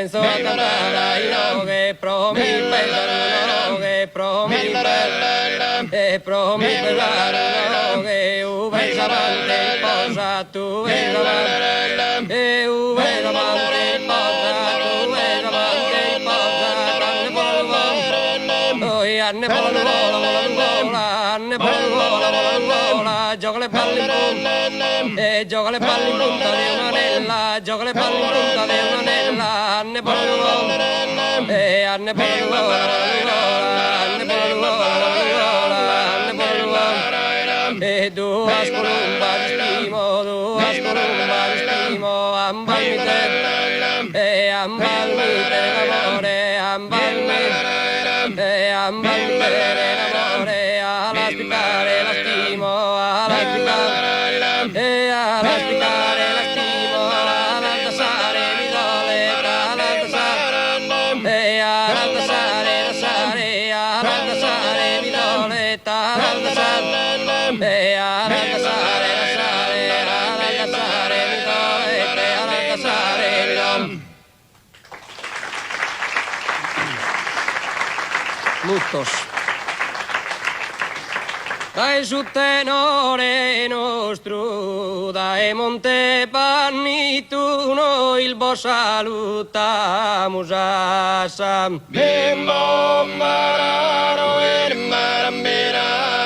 penso a cantare che pro mi pensano che pro mi pensano che u pensavante posa tu pensavante e u pensavante posa tu pensavante posa anne polvo oi anne polvo anne polvo gioca le palle in punta e gioca le palle in punta di un'anella gioca le palle in punta di un'anella anne polvo e anne polvo anne polvo e tu ascolumba di stimo ambalmite e ambalmite l'amore ambalmite l'amore alla spiccare la stimo alla spiccare e alla spiccare la stimo alla tasare mi dole alla tasare e alla tasare mi dole alla tasare e alla tasare mi dole alla tasare mi dole Mutos. Dai su tenore nostro, dai monte pannituno, il bo salutamus assam. Bimbo mararo, il marambira.